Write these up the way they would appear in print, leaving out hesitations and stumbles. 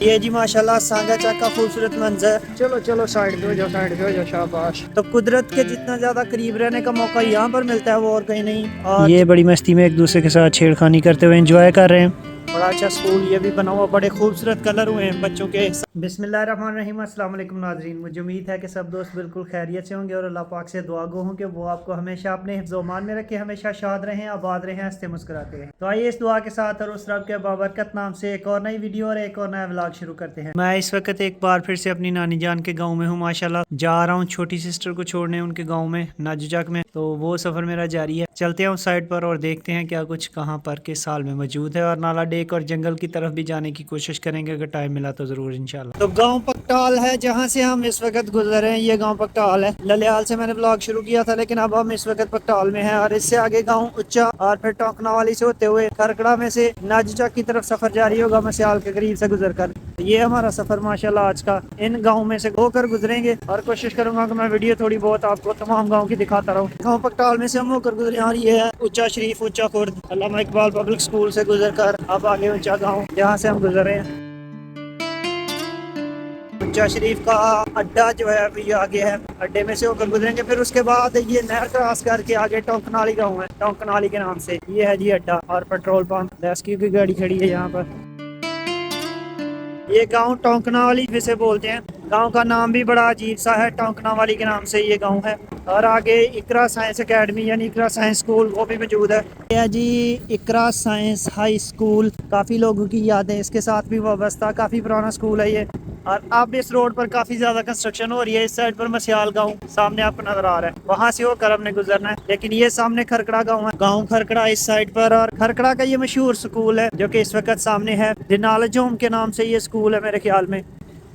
ये जी माशाल्लाह सांगा चक का खूबसूरत मंजर। चलो चलो साइड पे हो जाओ, साइड पे हो जाओ, शाबाश। तो कुदरत के जितना ज्यादा करीब रहने का मौका यहाँ पर मिलता है वो और कहीं नहीं। और ये बड़ी मस्ती में एक दूसरे के साथ छेड़खानी करते हुए एंजॉय कर रहे हैं। बड़ा अच्छा स्कूल ये भी बना हुआ, बड़े खूबसूरत कलर हुए हैं बच्चों के। बिस्मिल्लाहिर्रहमानिर्रहीम, अस्सलाम वालेकुम नाजरीन। मुझे उम्मीद है कि सब दोस्त बिल्कुल खैरियत से होंगे और अल्लाह पाक से दुआ गो हूँ कि वो आपको हमेशा अपने हिफ्ज़-ओ-मान में रखे, हमेशा शाद रहें, आबाद रहें, हंसते मुस्कुराते रहें। तो आइए इस दुआ के साथ और उस रब के बाबरकत नाम से एक और नई वीडियो और एक और नया व्लॉग शुरू करते हैं। मैं इस वक्त एक बार फिर से अपनी नानी जान के गाँव में हूँ। माशाल्लाह जा रहा हूँ छोटी सिस्टर को छोड़ने उनके गाँव में नाजुचक में। तो वो सफ़र मेरा जारी है। चलते हैं उस साइड पर और देखते हैं क्या कुछ कहाँ पर के साल में मौजूद है, और नाला डेक और जंगल की तरफ भी जाने की कोशिश करेंगे अगर टाइम मिला तो ज़रूर इंशाल्लाह। तो गांव पकटाल है जहां से हम इस वक्त गुजर रहे हैं। ये गांव पकटाल है। ललियाल से मैंने ब्लॉग शुरू किया था, लेकिन अब हम इस वक्त पकटाल में हैं। और इससे आगे गांव उच्चा और फिर टोकना वाली से होते हुए खरकड़ा में से नाजुचक की तरफ सफर जारी होगा, मसियाल के करीब से गुजर कर। ये हमारा सफर माशाल्लाह आज का इन गाँव में से होकर गुजरेंगे, और कोशिश करूंगा कि मैं वीडियो थोड़ी बहुत आपको तमाम गाँव की दिखाता रहूँ। गाँव पकटाल में से हम होकर गुजरे और ये है उच्चा शरीफ, उच्चा खुर्द, अल्लामा इकबाल पब्लिक स्कूल से गुजर कर अब आगे उच्चा गाँव जहाँ से हम गुजर रहे हैं। उच्चा शरीफ का अड्डा जो है अभी आगे है। अड्डे में से होकर गुजरेंगे, फिर उसके बाद ये नहर क्रॉस करके आगे टोंकनाली गाँव है, टोंकनाली के नाम से ये है जी अड्डा और पेट्रोल पंप। रेस्क्यू की गाड़ी खड़ी है यहाँ पर। ये गांव टोंकनावाली जिसे बोलते हैं। गांव का नाम भी बड़ा अजीब सा है, टोंकनावाली के नाम से ये गांव है। और आगे इकरा साइंस एकेडमी यानी इकरा साइंस स्कूल वो भी मौजूद है। ये है जी इकरा साइंस हाई स्कूल। काफ़ी लोगों की यादें इसके साथ भी वाबस्ता, काफ़ी पुराना स्कूल है ये। और अब इस रोड पर काफी ज्यादा कंस्ट्रक्शन हो रही है। इस साइड पर मसियाल गांव सामने आपको नजर आ रहा है, वहां से होकर हमने गुजरना है। लेकिन ये सामने खरकड़ा गांव है, गांव खरकड़ा इस साइड पर। और खरकड़ा का ये मशहूर स्कूल है जो कि इस वक्त सामने है। नॉलेज होम के नाम से ये स्कूल है मेरे ख्याल में।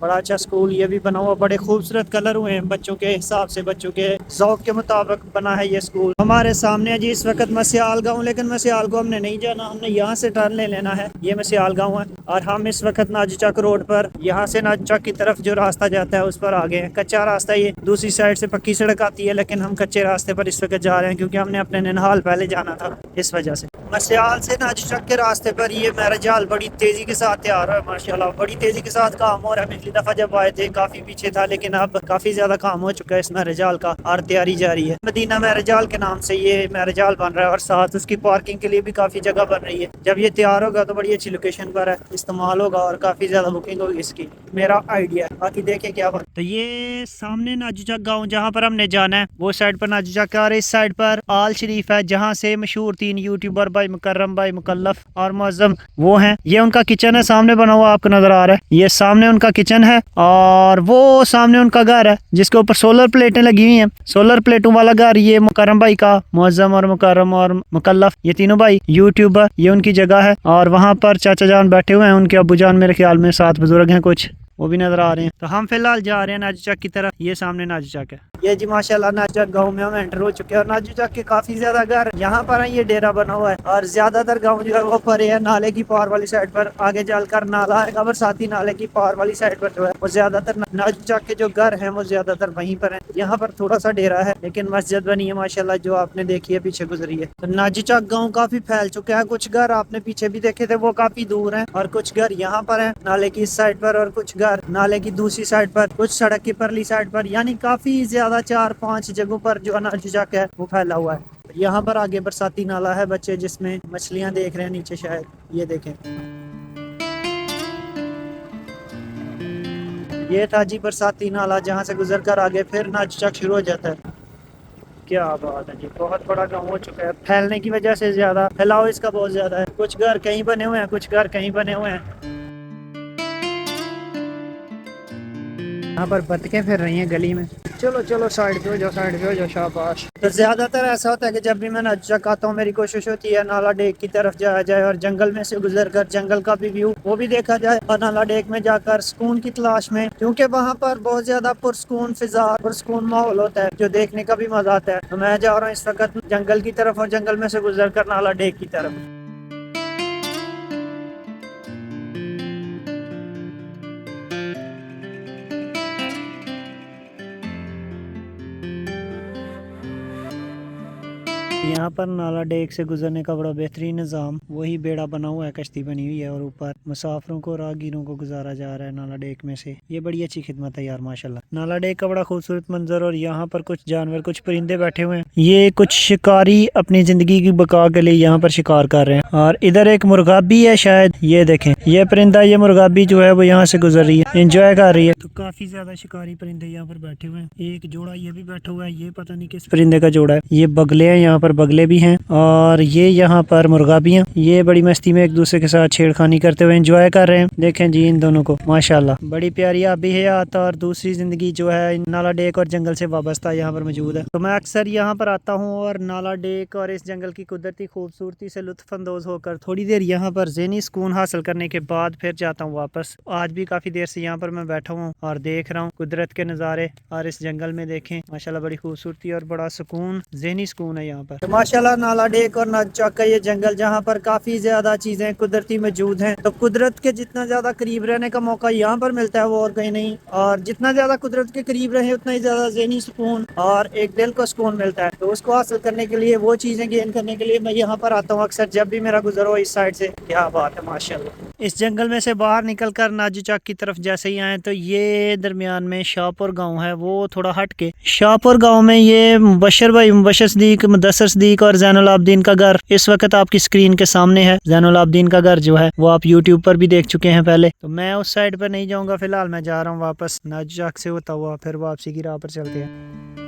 बड़ा अच्छा स्कूल ये भी बना हुआ, बड़े खूबसूरत कलर हुए हैं बच्चों के हिसाब से, बच्चों के ज़ौक के मुताबिक बना है ये स्कूल। हमारे सामने है जी इस वक्त मसियाल गांव, लेकिन मसियाल को हमने नहीं जाना, हमने यहाँ से टर्न ले लेना है। ये मसियाल गांव है और हम इस वक्त नाजुचक रोड पर, यहाँ से नाजुचक की तरफ जो रास्ता जाता है उस पर आगे है। कच्चा रास्ता ये, दूसरी साइड से पक्की सड़क आती है, लेकिन हम कच्चे रास्ते पर इस वक्त जा रहे हैं क्योंकि हमने अपने ननिहाल पहले जाना था, इस वजह से। मसियाल से नाजुचक के रास्ते पर ये मेरा बड़ी तेजी के साथ तैयार है माशाल्लाह, बड़ी तेजी के साथ काम हो रहा है। पिछली दफा जब आए थे काफी पीछे था, लेकिन अब काफी ज्यादा काम हो चुका है इस मेरेजाल का और तैयारी जारी है। मदीना मेरेजाल के नाम से ये मेरेजाल बन रहा है और साथ उसकी पार्किंग के लिए भी काफी जगह बन रही है। जब ये तैयार होगा तो बड़ी अच्छी लोकेशन पर है, इस्तेमाल होगा और काफी ज्यादा बुकिंग होगी इसकी, मेरा आइडिया है। बाकी देखे क्या बन। तो ये सामने नाजुचक गाँव जहाँ पर हमने जाना है, वो साइड पर नाजुचक और इस साइड पर आल शरीफ है, जहाँ से मशहूर 3 यूट्यूबर भाई मुकर्रम, भाई मुकल्लफ और मुअज्जम वो हैं। ये उनका किचन है, सामने बना हुआ आपको नजर आ रहा है। ये सामने उनका किचन है और वो सामने उनका घर है जिसके ऊपर सोलर प्लेटें लगी हुई हैं। सोलर प्लेटों वाला घर ये मुकर्रम भाई का, मुअज्जम और मुकर्रम और मुकल्लफ ये तीनों भाई यूट्यूबर, ये उनकी जगह है। और वहाँ पर चाचा जान बैठे हुए हैं, उनके अब्बू जान मेरे ख्याल में, 7 बुजुर्ग हैं कुछ, वो भी नजर आ रहे हैं। तो हम फिलहाल जा रहे हैं नाजुचक की तरफ। ये सामने नाजुचक है। ये जी माशाल्लाह नाजुचक गांव में हम एंटर हो चुके हैं और नाजुचक के काफी ज्यादा घर यहाँ पर है। ये डेरा बना हुआ है और ज्यादातर गांव जो है वो परे है नाले की पार वाली साइड पर। आगे चलकर नाला है, बरसाती नाले की पार वाली साइड पर जो है वो ज्यादातर नाजुचक के जो घर हैं वो ज्यादातर वहीं पर है। यहाँ पर थोड़ा सा डेरा है, लेकिन मस्जिद बनी है माशाल्लाह जो आपने देखी है पीछे गुजरी है। तो नाजुचक गाँव काफी फैल चुका है। कुछ घर आपने पीछे भी देखे थे वो काफी दूर है, और कुछ घर यहाँ पर है नाले की इस साइड पर, और कुछ घर नाले की दूसरी साइड पर, कुछ सड़क की परली साइड पर। यानी काफी ज्यादा 4-5 जगहों पर जो नाजुचक है वो फैला हुआ है। यहाँ पर आगे बरसाती नाला है, बच्चे जिसमें मछलियां देख रहे हैं नीचे शायद, ये देखें। ये था जी बरसाती नाला जहाँ से गुजर कर आगे फिर नाजुचक शुरू हो जाता है। क्या बात है जी, बहुत बड़ा गाँव हो चुका है। फैलने की वजह से ज्यादा फैलाव इसका बहुत ज्यादा है। कुछ घर कहीं बने हुए हैं, कुछ घर कहीं बने हुए हैं। यहाँ पर बतखें फिर रही हैं गली में। चलो चलो साइड पे हो जाओ, साइड पे हो जाओ, शाबाश। तो ज्यादातर ऐसा होता है कि जब भी मैं नाजुचक आता हूँ मेरी कोशिश होती है नाला डेक की तरफ जाया जाए और जंगल में से गुजर कर जंगल का भी व्यू वो भी देखा जाए, और नाला डेक में जाकर सुकून की तलाश में, क्योंकि वहाँ पर बहुत ज्यादा पुरसुकून फिजा, पुरसुकून माहौल होता है जो देखने का भी मजा आता है। तो मैं जा रहा हूँ इस वक्त जंगल की तरफ और जंगल में से गुजर कर नाला डेक की तरफ। यहाँ पर नाला डेक से गुजरने का बड़ा बेहतरीन निज़ाम, वही बेड़ा बना हुआ है, कश्ती बनी हुई है और ऊपर मुसाफिरों को राहगीरों को गुजारा जा रहा है नाला डेक में से। ये बड़ी अच्छी खिदमत है यार माशाल्लाह। नाला डेक का बड़ा खूबसूरत मंजर और यहाँ पर कुछ जानवर, कुछ परिंदे बैठे हुए हैं। ये कुछ शिकारी अपनी जिंदगी की बका के लिए यहाँ पर शिकार कर रहे हैं। और इधर एक मुर्गाबी है शायद, ये देखें ये परिंदा, ये मुर्गाबी जो है वो यहाँ से गुजर रही है, एंजॉय कर रही है। तो काफी ज्यादा शिकारी परिंदे यहाँ पर बैठे हुए हैं। एक जोड़ा ये भी बैठा हुआ है, ये पता नहीं किस परिंदे का जोड़ा है। ये बगले हैं, यहाँ पर बगले भी हैं और ये यहाँ पर मुर्गाबियाँ। ये बड़ी मस्ती में एक दूसरे के साथ छेड़खानी करते हुए एंजॉय कर रहे हैं। देखें जी इन दोनों को माशाल्लाह, बड़ी प्यारी आबी हयात और दूसरी जिंदगी जो है नाला डेक और जंगल से वाबस्ता यहाँ पर मौजूद है। तो मैं अक्सर यहाँ पर आता हूँ और नाला डेक और इस जंगल की कुदरती खूबसूरती से लुत्फ अंदोज होकर थोड़ी देर यहाँ पर ज़हनी सुकून हासिल करने के बाद फिर जाता हूँ वापस। आज भी काफी देर से यहाँ पर मैं बैठा हूँ और देख रहा हूँ कुदरत के नज़ारे। और इस जंगल में देखें माशाल्लाह बड़ी खूबसूरती और बड़ा सुकून, ज़हनी सुकून है यहाँ पर। तो माशाल्लाह नाला डेक और नागचौक का ये जंगल जहाँ पर काफी ज्यादा चीजें कुदरती मौजूद हैं। तो कुदरत के जितना ज्यादा करीब रहने का मौका यहाँ पर मिलता है वो और कहीं नहीं। और जितना ज्यादा कुदरत के करीब रहे उतना ही ज्यादा ज़हनी सुकून और एक दिल को सुकून मिलता है। तो उसको हासिल करने के लिए, वो चीजें गेन करने के लिए मैं यहाँ पर आता हूँ अक्सर जब भी मेरा गुजर हो इस साइड से। क्या बात है माशाल्लाह। इस जंगल में से बाहर निकल कर नाजूचौक की तरफ जैसे ही आए तो ये दरमियान में शाहपुर गांव है, वो थोड़ा हट के शाहपुर गांव में ये मुबशर भाई, मुबशर सदीक, मुदस्सर सदीक और ज़ैनुल आबदीन का घर इस वक्त आपकी स्क्रीन के सामने है। ज़ैनुल आबदीन का घर जो है वो आप यूट्यूब पर भी देख चुके हैं पहले। तो मैं उस साइड पर नहीं जाऊंगा फिलहाल, मैं जा रहा हूँ वापस नाजूचौक से होता हुआ, फिर वापसी की राह पर चलते हैं।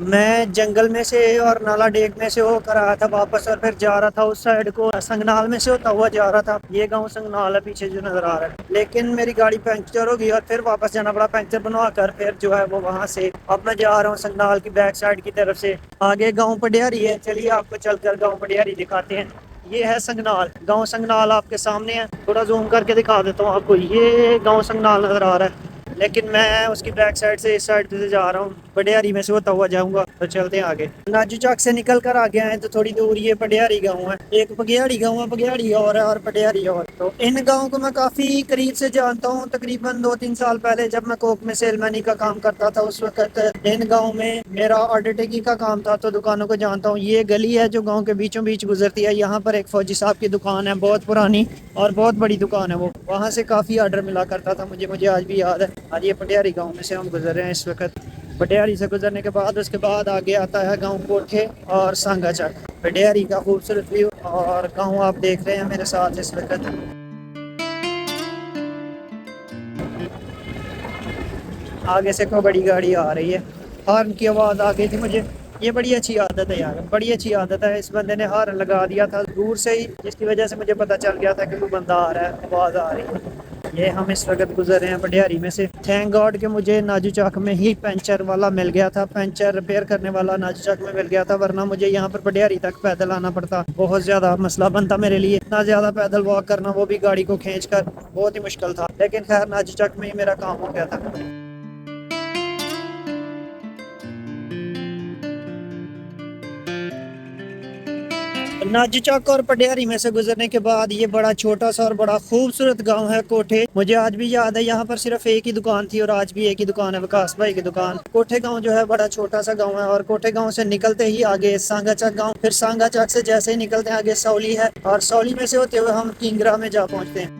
मैं जंगल में से और नाला डेक में से होकर आया था वापस और फिर जा रहा था उस साइड को, संगनाल में से होता हुआ जा रहा था। ये गांव संगनाल है पीछे जो नजर आ रहा है, लेकिन मेरी गाड़ी पंक्चर हो गई और फिर वापस जाना पड़ा पंक्चर बनवा कर। फिर जो है वो वहां से अब मैं जा रहा हूँ संगनाल की बैक साइड की तरफ से। आगे गाँव पडियारी है, चलिए आपको चलकर गाँव पडियारी दिखाते हैं। ये है संगनाल, गाँव संगनाल आपके सामने है। थोड़ा जूम करके दिखा देता हूँ आपको, ये गाँव संगनाल नजर आ रहा है, लेकिन मैं उसकी बैक साइड से इस साइड से जा रहा हूँ, पडियारी में से होता हुआ जाऊंगा। तो चलते हैं आगे। नाजूचौक से निकल कर आगे आए तो थोड़ी दूर ये पडियारी गांव है। एक बगियाड़ी गांव है, बगियाड़ी और पडियारी और। तो इन गाँव को मैं काफी करीब से जानता हूँ। तकरीबन 2-3 साल पहले जब मैं कोक में सेलमैनी का काम करता था उस वक्त इन गाँव में मेरा ऑर्डर टेकिंग का काम था, तो दुकानों को जानता हूँ। ये गली है जो गाँव के बीचों बीच गुजरती है। यहाँ पर एक फौजी साहब की दुकान है, बहुत पुरानी और बहुत बड़ी दुकान है वो। वहाँ से काफी ऑर्डर मिला करता था मुझे आज भी याद है। आज ये पटियारी गांव में से हम गुजर रहे हैं इस वक्त। पटियारी से गुजरने के बाद उसके बाद आगे आता है गांव कोठे और सांगाचक। पटियारी का खूबसूरत व्यू और गांव आप देख रहे हैं मेरे साथ इस वक्त। आगे से कोई बड़ी गाड़ी आ रही है, हॉर्न की आवाज़ आ गई थी मुझे। ये बड़ी अच्छी आदत है यार, बड़ी अच्छी आदत है। इस बंदे ने हॉर्न लगा दिया था दूर से ही, जिसकी वजह से मुझे पता चल गया था कि कोई बंदा आ रहा है, आवाज़ आ रही है। ये हम इस वक्त गुजर रहे हैं पटियारी में से। थैंक गॉड कि मुझे नाजूचौक में ही पंचर वाला मिल गया था, पंचर रिपेयर करने वाला नाजूचौक में मिल गया था, वरना मुझे यहाँ पर पटियारी तक पैदल आना पड़ता। बहुत ज्यादा मसला बनता मेरे लिए, इतना ज्यादा पैदल वॉक करना, वो भी गाड़ी को खींच कर, बहुत ही मुश्किल था। लेकिन खैर नाजूचौक में ही मेरा काम हो गया था। नाजूचौक और पटियारी में से गुजरने के बाद ये बड़ा छोटा सा और बड़ा खूबसूरत गांव है कोठे। मुझे आज भी याद है यहाँ पर सिर्फ एक ही दुकान थी और आज भी एक ही दुकान है, विकास भाई की दुकान। कोठे गांव जो है बड़ा छोटा सा गांव है और कोठे गांव से निकलते ही आगे सांगाचक गांव, फिर सांगाचक से जैसे ही निकलते हैं आगे सौली है और सौली में से होते हुए हम किंगरा में जा पहुँचते हैं।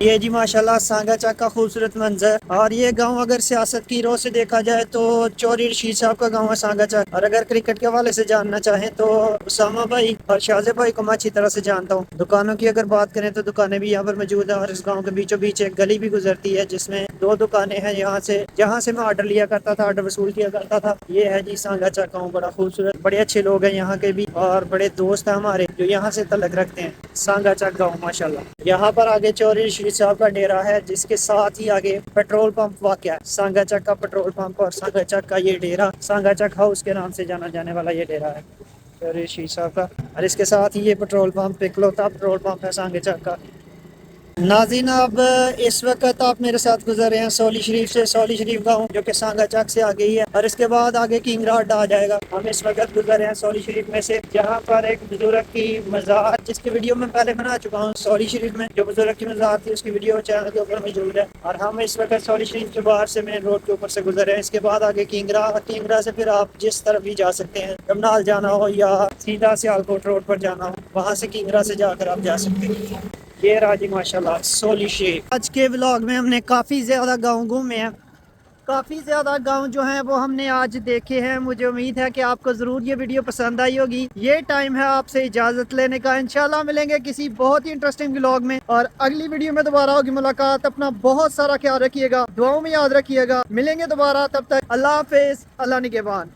ये जी माशाल्लाह सांगाचक का खूबसूरत मंजर। और ये गांव अगर सियासत की रोह से देखा जाए तो चौधरी रशीद साहब का गांव है सांगाचक। और अगर क्रिकेट के हवाले से जानना चाहें तो उसामा भाई और शाहजे भाई को मैं अच्छी तरह से जानता हूँ। दुकानों की अगर बात करें तो दुकानें भी यहाँ पर मौजूद है और इस गाँव के बीचों बीच एक गली भी गुजरती है जिसमें 2 दुकानें हैं। यहाँ से जहाँ से मैं ऑर्डर लिया करता था, ऑर्डर वसूल किया करता था। ये है जी सांगाचक गाँव, बड़ा खूबसूरत, बड़े अच्छे लोग हैं यहाँ के भी और बड़े दोस्त हैं हमारे जो यहाँ से तलक रखते हैं। सांगाचक गाँव माशाल्लाह। यहाँ पर आगे चौधरी रशीद साहब का डेरा है जिसके साथ ही आगे पेट्रोल पंप वाक़या है। सांगाचक का पेट्रोल पंप और सांगाचक का ये डेरा, सांगाचक हाउस के नाम से जाना जाने वाला ये डेरा है चौधरी रशीद साहब का। और इसके साथ ही ये पेट्रोल पंप इकलौता पेट्रोल पंप है सांगाचक का। नाज़रीन, अब इस वक्त आप मेरे साथ गुजर रहे हैं सोली शरीफ से। सोली शरीफ गाँव जो कि सांगा चक से आगे ही है, और इसके बाद आगे किंगरा अड्डा आ जाएगा। हम इस वक्त गुजर रहे हैं सोली शरीफ में से, जहाँ पर एक बुजुर्ग की मज़ार, जिसकी वीडियो मैं पहले बना चुका हूँ। सोली शरीफ में जो बुजुर्ग की मज़ार थी उसकी वीडियो चैनल के ऊपर मौजूद है। और हम इस वक्त सोली शरीफ के बाहर से मेन रोड के ऊपर से गुजर रहे हैं। इसके बाद आगे किंगरा, किंगरा से फिर आप जिस तरफ भी जा सकते हैं, जमनाल जाना हो या सीधा सियालकोट रोड पर जाना हो, वहाँ से किंगरा से जाकर आप जा सकते हैं। ये राजी माशाल्लाह सोली शेख। आज के व्लॉग में हमने काफ़ी ज़्यादा गांव घूमे हैं, काफ़ी ज़्यादा गांव जो हैं वो हमने आज देखे हैं। मुझे उम्मीद है कि आपको ज़रूर ये वीडियो पसंद आई होगी। ये टाइम है आपसे इजाज़त लेने का। इंशाल्लाह मिलेंगे किसी बहुत ही इंटरेस्टिंग व्लॉग में, और अगली वीडियो में दोबारा होगी मुलाकात। अपना बहुत सारा ख्याल रखिएगा, दुआओं में याद रखिएगा। मिलेंगे दोबारा, तब तक अल्लाह हाफिज़, अल्लाह निगहबान।